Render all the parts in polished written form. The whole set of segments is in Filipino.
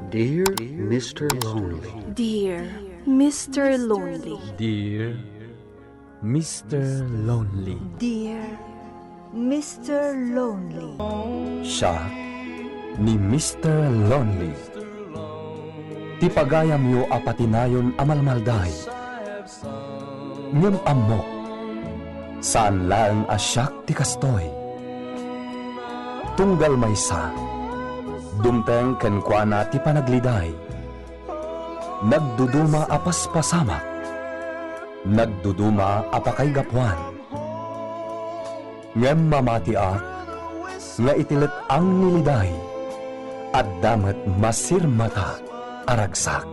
Dear Mr. Lonely. Dear Mr. Lonely. Dear Mr. Lonely. Dear Mr. Lonely. Siya ni Mr. Lonely. Ti pagayam yo apatinayon amalmalday. Ngem amok. Saan lang asyak ti kastoy. Tunggal maysa. Dumteng kenkwana ti panagliday. Nagduduma apas pasamak. Nagduduma apakay gapwan. Ngem mamatiak, nga itilit ang niliday, at damat masirmata aragsak.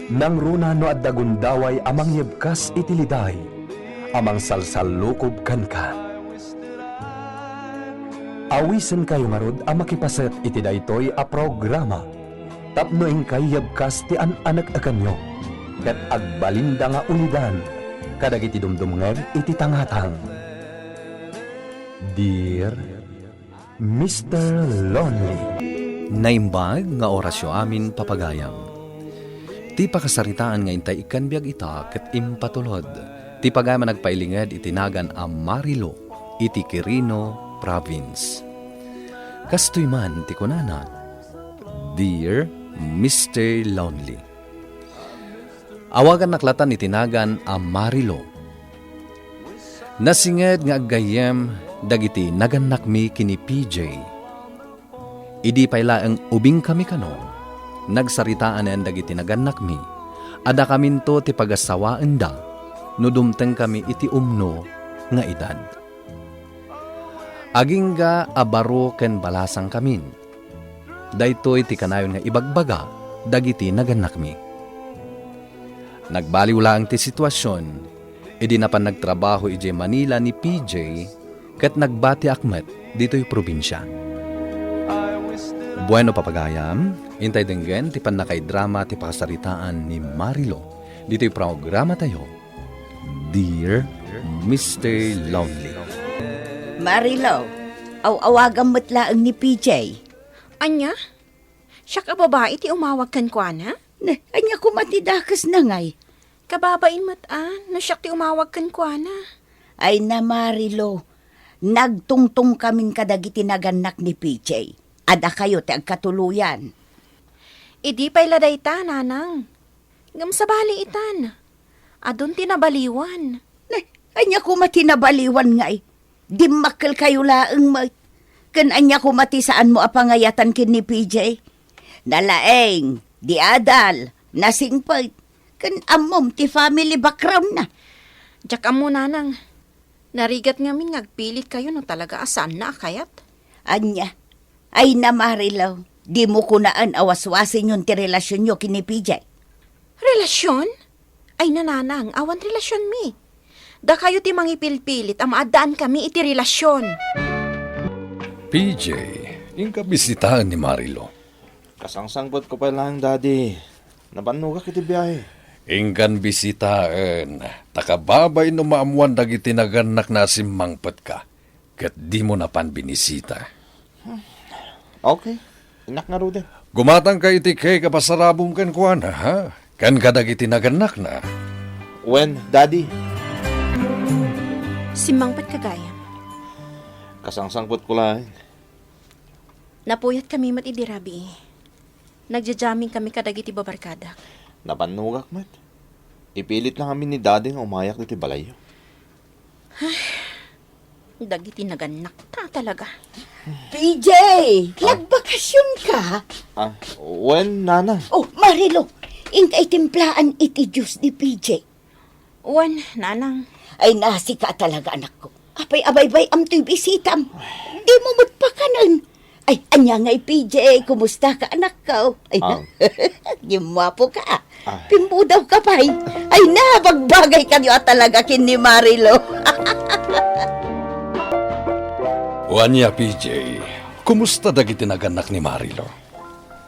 Nang runa no at dagundaway amang yebkas itiliday, amang salsalukob kanka. Awisen kayo marud ang makipaset iti daytoy a programa. Tapno kay yebkas ti anak akanyo. Ket agbalinda nga ulidan, kadagiti dumdumngeg iti tangatang. Dear Mr. Lonely. Naimbag nga orasyo amin papagayam. Ti pakasaritaan nga intay ikan biag ita ket impatulod. Ti pagayam nagpailinged itinagan a Marilo iti Quirino Province. Kastoy man ti kunana, Dear Mr. Lonely. Awagan naklatan itinagan a Marilo. Nasinged nga aggayem dagiti naganak mi kini PJ. Idi payla ang ubing kami kano, nagsaritaan en dagiti naganak mi, ada kaminto ti pagasawaan da, no dumteng kami iti umno nga edad. Agingga abaro ken balasang kamin. Daytoy ti kanayon nga ibagbaga dagiti naganak mi. Nagbaliw lang ti sitwasyon, idi na pan nagtrabaho ije Manila ni PJ ket nagbati akmet dito'y probinsya. Bueno papagayam, intay denggen ti pan nakay-drama ti pakasaritaan ni Marilo. Dito'y programa tayo, Dear Mr. Lonely. Marilo, awagan mo't laang ni PJ. Anya? Siya ka babae ti umawag kan kwa na? Anya kumatidakas na ngay. Kababain no siya ti umawag kan kwa na? Ay na Marilo, nagtungtong kaming kadagiti naganak ni PJ. Ada kayo ti agkatuluyan. Idi pa'y laday ta, nanang. Ngam sa bali itan. Adun tinabaliwan. Anya kumatinabaliwan ngay. Dimakkel kayo laang kan anya kumati saan mo apangayatan kin ni PJ. Nalaeng, di adal, nasingpay, kan amom ti family background na. Diyak amo, nanang. Narigat ngamin ngagpilit kayo no talaga asan na akayat. Anya, ay na Marilaw, di mo kunaan awaswasin yung ti relasyon nyo kin ni PJ. Relasyon? Ay nananang, awan relasyon mi. Da kayo ti mangipilpilit, amaadaan kami iti relasyon. PJ, yung kabisitaan ni Marilo. Kasangsangbot ko pa lang, Daddy. Nabanuga kiti biyahe. Ingkan bisitaan, takababay no maamuan dagiti naganak na simmangpet ka. Kat di mo na pan binisita. Okay, inak nga Rude. Gumatang ka iti kay kapasarabong kan kuana, ha? Kan ka dagiti naganak na. When, Daddy? Simangpat kagayam. Kasangsangbot ko lang. Napuyat kami mat idirabi. Nagjajaming kami kadagiti babarkada. Nabanugak, mat. Ipilit lang kami ni Daddy nga umayak dito balayo. Dagiti naganak ta talaga. PJ, nagbakasyon ka? When, Nana? Oh, Marilo, ingkay timplaan iti juice ni PJ. Wan, nanang. Ay nasi ka talaga anak ko. Apay abay-bay amto'y bisitam. Di mo matpakanan. Ay, anya nga'y PJ, kumusta ka anak ko? Ay, gimwapo ka. Pimbudaw ka pa. Ay na, bagbagay ka niyo talaga kin ni Marilo. Wanya PJ, kumusta dagiti naganak ni Marilo?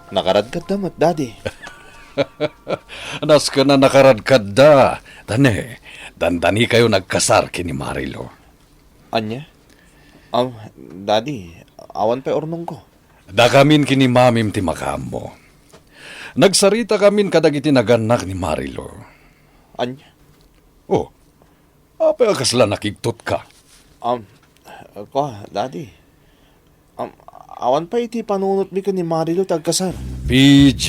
Nakaradkad damat, Daddy. Anas ka na nakaradkad da. Tane, dandani kayo nagkasar kini Marilo. Anya? Daddy, awan pa ornong ko. Da kamin kini mamim ti makamo. Nagsarita kamin kadagiti naganak ni Marilo. Anya? Oh, apa kasla nakigtot ka? Daddy. Awan pa iti panunot mi ka ni Marilo tagkasar. PJ,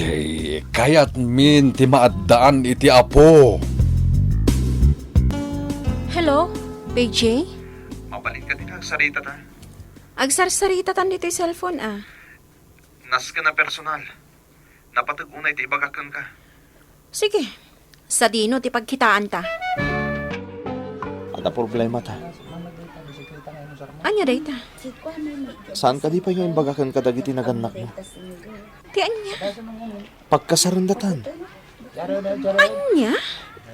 kayat min ti maaddaan iti apo. Hello, PJ? Mabalik ka din ang sarita ta. Agsarsarita tan dito yung cellphone Nas ka na personal. Napatag-unay ti ibagakan ka. Sige, sa dino ti pagkitaan ta. Ada problema ta. Anya dayta? Saan ka di pa yung bagakan kadagiti naganak mo? Ti anya? Pagkasarandatan. Anya?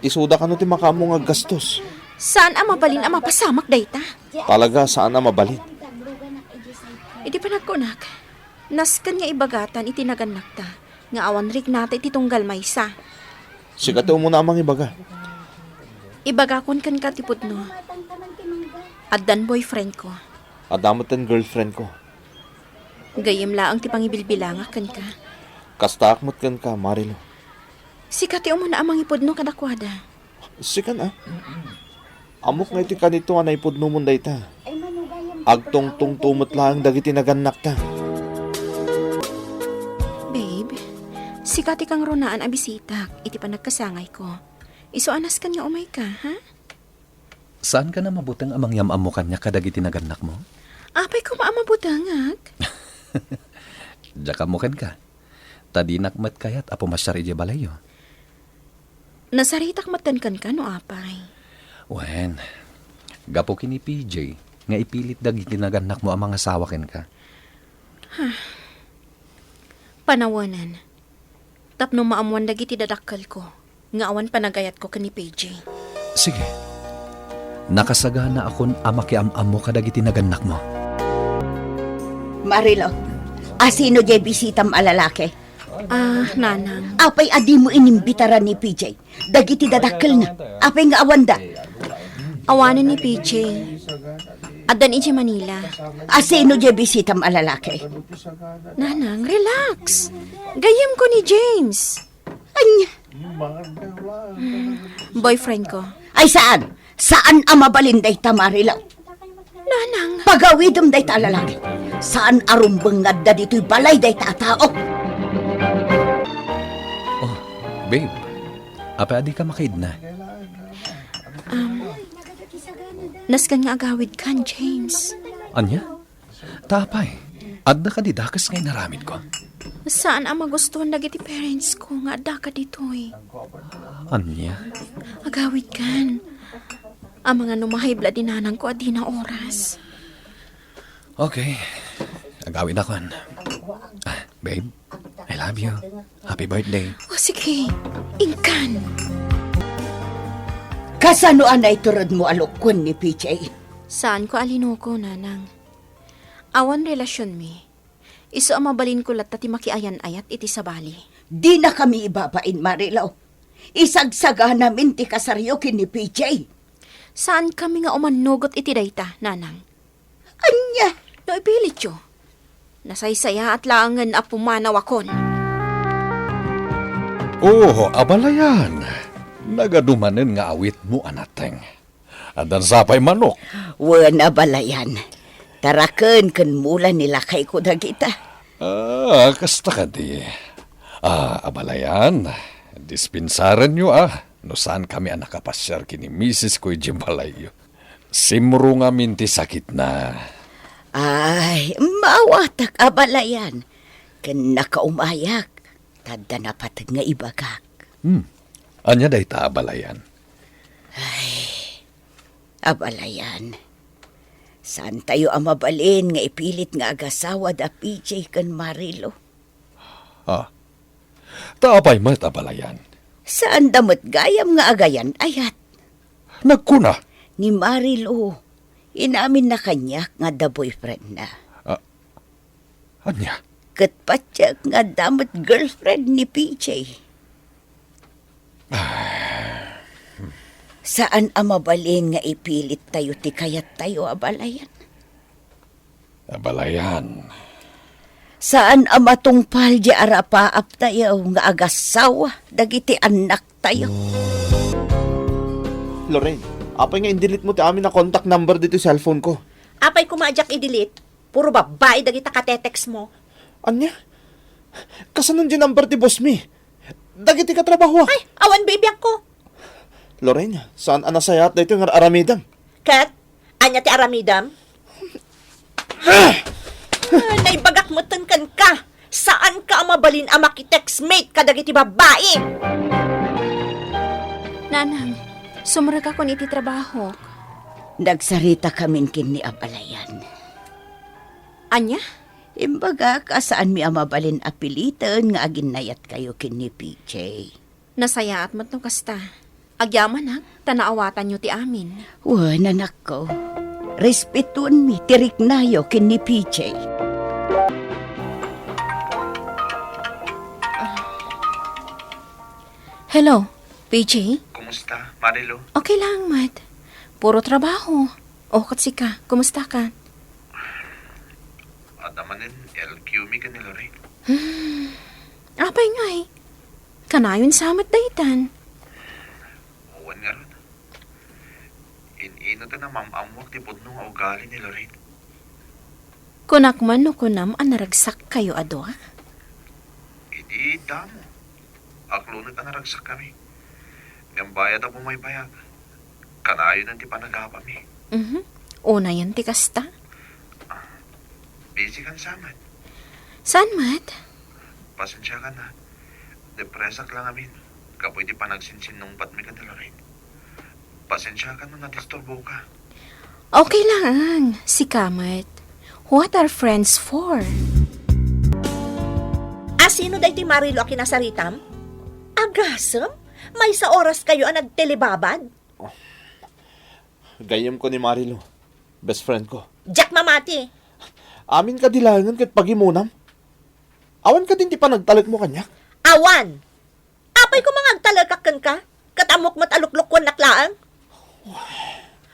Isuda ka no ti makamo nga gastos. Saan ang mabalin ang mapasamak dayta? Talaga saan na mabalin? Iti panagkunak. Naskan nga ibagatan iti naganak ta. Nga awan rik nata iti tunggal maysa. Sigato mo na amang ibaga. Ibagakon kan ka tipudno. Addan boyfriend ko. Adamot ang girlfriend ko. Gayem laang ti pangibilbilangak kan ka. Kastakmot kan ka, Marilo. Sikati mo na amang ipudno kadakwada. Sikan Amok nga iti kanito nga naipudno mo dayta. Agtong tumot lang dagiti naganak ta. Babe, sikati kang ronaan a bisitak. Iti pa nagkasangay ko. Iso anas kan nga umay ka, ha? Saan ka na mabutang amang yamamukan niya kadagiti naganak mo? Apay ko maamabutangag. Diya kamukan ka. Tadinak mat kayat apo masyari di balayo. Nasaritak matankan ka no apay. Wen, gapo kini PJ, nga ipilit dagiti naganak mo ang mga sawakin ka. Panawanan. Tapno maamuan dagiti dadakkel ko. Nga awan panagayat ko kani PJ. Sige. Nakasagana akon amakiam-am mo kadagiti naganak mo. Marilo, asino jay bisitam alalaki? Nanang. Apay adi mo inimbitaran ni PJ. Dagiti dadakkel na. Apay nga awanda. Awanan ni PJ. Addan iti Manila. Asino jay bisitam alalaki? Nanang, relax. Gayem ko ni James. Anya? Boyfriend ko. Ay saan? Saan ang mabalinday ta, Marilo? Nanang. Pagawidom day ta lalaki. Saan arumbeng nga da dito'y balay day ta tao? Oh, babe. Apa adi ka makaid na? Naskan nga agawid kan, James. Anya? Tapay. Adda ka di dakas ngay naramid ko. Saan ang magustuhan dagiti parents ko nga adda ka ditoy? Anya? Agawid kan. Ang mga numahibla dinanang ko adi na oras. Okay. Agawin ako. Babe, I love you. Happy birthday. O sige, ingkan. Kasano anay turod mo alukon ni PJ? Saan ko alinuko, nanang? Awan relasyon mi. Iso ang mabalin ko lat ti makiayan-ayat iti sabali. Di na kami ibabain, Marilo. Isagsaga namin ti kasaryo kini PJ. Saan kami nga umanugot iti dayta, nanang? Anya? No ipilit yo. Nasaysaya at laangan a pumanawakon. Oh, abalayan. Nagadumanen nga awit mo, anateng. Adan sapay manok. Wana balayan. Taraken ken mula nila kay ko dagita. Kasta ka di. Abalayan. Dispensaran nyo no saan kami nakapasyar kini Mrs. Koy Jimbalayo. Simro nga minti sakit na. Ay, mawatak abalayan. Ken nakaumayak. Tadda na patag nga ibagak. Anya day ta abalayan. Abalayan. Saan tayo ang mabalin nga ipilit nga agasawa da PJ kan Marilo? Taapay mat abalayan. Saan damot gayam nga agayan ayat? Nagkuna. Ni Marilo, inamin na kanya nga da boyfriend na. Anya? Katpatyak nga damot girlfriend ni PJ. Saan ang mabalin nga ipilit tayo ti kayat tayo abalayan? Abalayan. Saan amatungpal di arapaap tayo nga agasawa dagiti anak tayo. Lorraine, apay nga in-delete mo ti amin na contact number dito sa cellphone ko. Apay kumadyak i-delete. Puro babae dagita katetext mo. Anya? Kasanon di number ti boss mi? Dagiti ka trabaho. Ay, awan bibiyak ko. Lorraine, saan anasayat dito nga aramidam? Kat, anya ti aramidam? Naibagak kan ka. Saan ka mabalin ang makitext-mate ka dagiti babae? Nanang, sumurag ako iti trabaho. Nagsarita kamin kin ni Abalayan. Anya? Imbaga, kasaan mi amabalin apilitan nga aginayat kayo kin ni PJ. Nasaya at matno kasta. Agyaman tanaawatan nyo ti amin. Wan, anak ko. Respetuan mi, tirik nayo kin ni PJ. Hello, PJ? Kumusta, Marilo? Okay lang, Matt. Puro trabaho. Kat ka, kumusta ka? At namanin, LQ mi ka ni Lorraine. Apay nga eh. Kanayon samat daytan. Uwan nga ron. Ino ta na mamamwak ti pudno nga ugali ni Lorraine. Kunak man no kunam ang naragsak kayo ado, ha? Idi damo. Aklunag ang naragsak kami. Ngam bayad ako may bayag. Kanayon ang ti panagapa mi. Una yan ti kasta. Busy kan saman. Saan, Matt? Pasensya ka na. Depresak lang amin. Kapoy di panagsinsin nung bat mi ka ni Lorraine. Pasensya ka na nadisturbo ka. Okay lang. Si Kamat. What are friends for? Sino day ti Marilo a kinasaritam? Agasem? May sa oras kayo ang nagtelebabad? Gayam ko ni Marilo. Best friend ko. Jack mamati. Amin ka dilangan kat pagimunam. Awan ka din ti panagtalag mo kanya. Awan! Apay ko mga agtalagakan ka? Katamok mo't aluklukwan naklaan?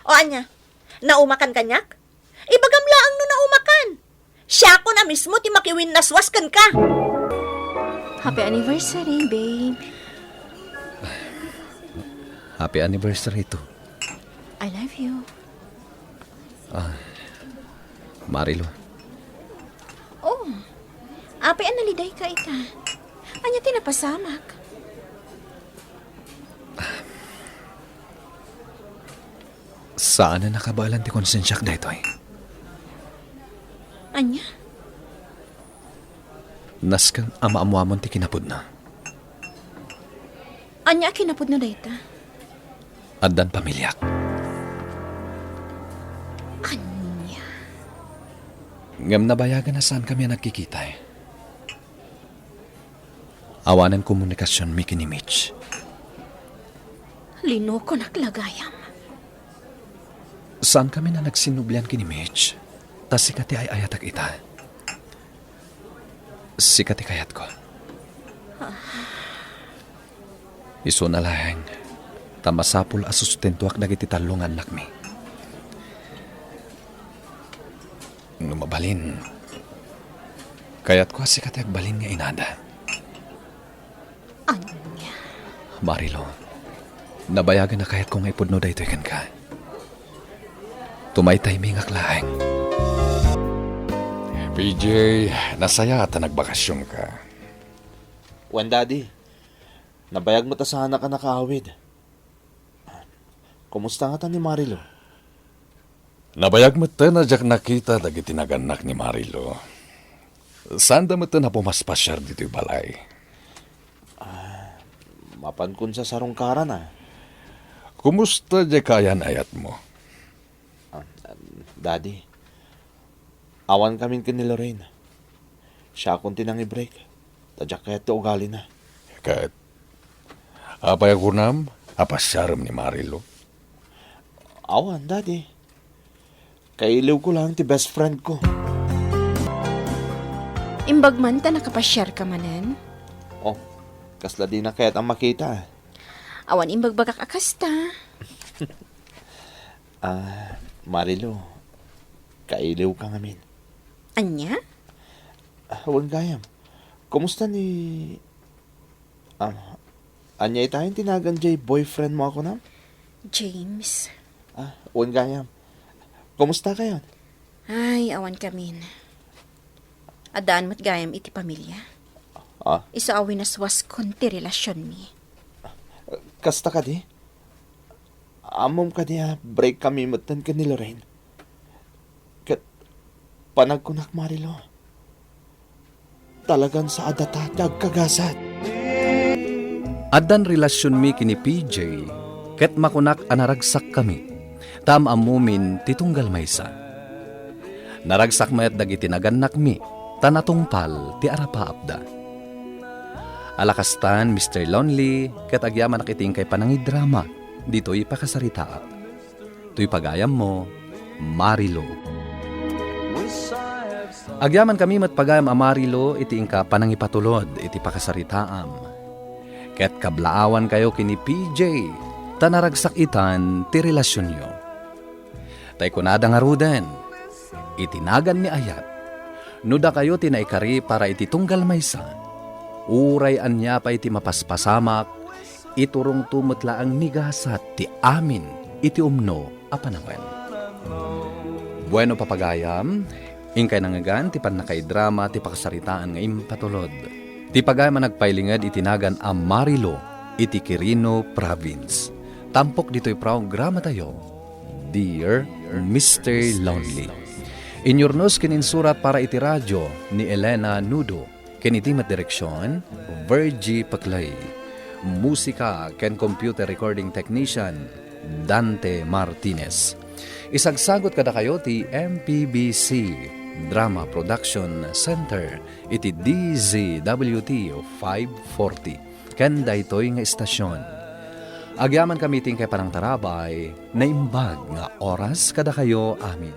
O anya, naumakan kanyak? Ibagam laang no naumakan. Siya ko na mismo ti makiwin naswaskan ka. Happy anniversary, babe. Happy anniversary to. I love you. Marilo. Oh, apay analiday ka ita. Anya tinapasamak. Saan na nakabalan ti konsensyak daytoy? Anya? Naskan ama-amuamon ti kinapud na. Anya kinapod na dayta? Addan pamilyak. Anya? Ngam nabayagan na saan kami nagkikita eh. Awanan komunikasyon mi kini Mitch. Lino ko naklagayam. Saan kami na nagsinublian kini Mitch? Tas sikati ay ayatak ita. Sikati kayat ko. Iso na lang. Tamasapul asustentuak dagiti talong anak mi. Numabalin. Kayat ko sikati agbalin nga inada. Anya? Marilo, nabayagan na kayat kong ipudno dayto ikan ka. Tumaytay mi nga klaeng. PJ, nasaya at nagbakasyon ka. Wan, Daddy. Nabayag mo ta sana ka nakahawid. Kumusta nga ta ni Marilo? Nabayag mo ta na jak nakita dagiti naganak ni Marilo. Saan da mo ta na pumaspasyar dito'y balay? Mapan kun sa sarungkaran Kumusta di kayan ayat mo? Daddy, awan kami kin ni Lorraine. Siya akong tinang i-break. Tadyak kaya ti ugali na. Kat, apay akunam, apasyaram ni Marilo. Awan, Daddy. Kailiw ko lang ti best friend ko. Imbagman ta nakapasyar ka manan. Oh, kasla di na kaya't ang makita. Awan imbagbagak akasta. Marilo, kailiw ka ngamin. Anya? Huwag gayam. Kumusta ni... anya itayin tinagan jay boyfriend mo ako na? James. Huwag gayam. Kumusta kayo? Ay, awan kamin. Adaan mo't gayam iti pamilya. Isa awin aswas konti relasyon mi. Kasta ka di? Amom ka di break kami matan ka ni Lorraine. Kat panagkunak Marilo. Talagang sa adata kagasat. Adan relasyon mi kini PJ, ket makunak anaragsak kami. Tam amumin titunggal maysa. Naragsak mayat dagiti naganak mi, tanatungpal ti arapaapda. Alakastan Mr. Lonely, ket agyaman nakiting kay panangidrama, dito'y pakasarita. To'y pagayam mo, Marilo. Agyaman kami matpagayam a Marilo, iti ingka panangipatulod, iti pakasaritaam. Ket kablaawan kayo kini PJ, tanaragsak itan ti relasyon nyo. Tay kunada nga ruden, itinagan ni Ayat, nuda kayo tinaikari para iti tunggal maysa, uray anya pa iti mapaspasamak, iturong tumutla ang nigasat ti amin, iti umno apanawen. Bueno papagayam, ingkay nangagan ti panakaidrama ti pakasaritaan nga impatulod. Ti pagayam nagpailingad itinagan a Marilo, iti Quirino Province. Tampok dito'y programa tayo, Dear Mr. Lonely. Inyornos kininsurat para iti radyo ni Elena Nudo, kiniti direksyon, Virgie Paclay. Musika ken computer recording technician, Dante Martinez. Isagsagot kada kayo ti MPBC Drama Production Center, iti DZWT 540. Kanda ito'y nga istasyon. Agyaman kami ting kay parang tarabay, na imbag nga oras kada kayo amin.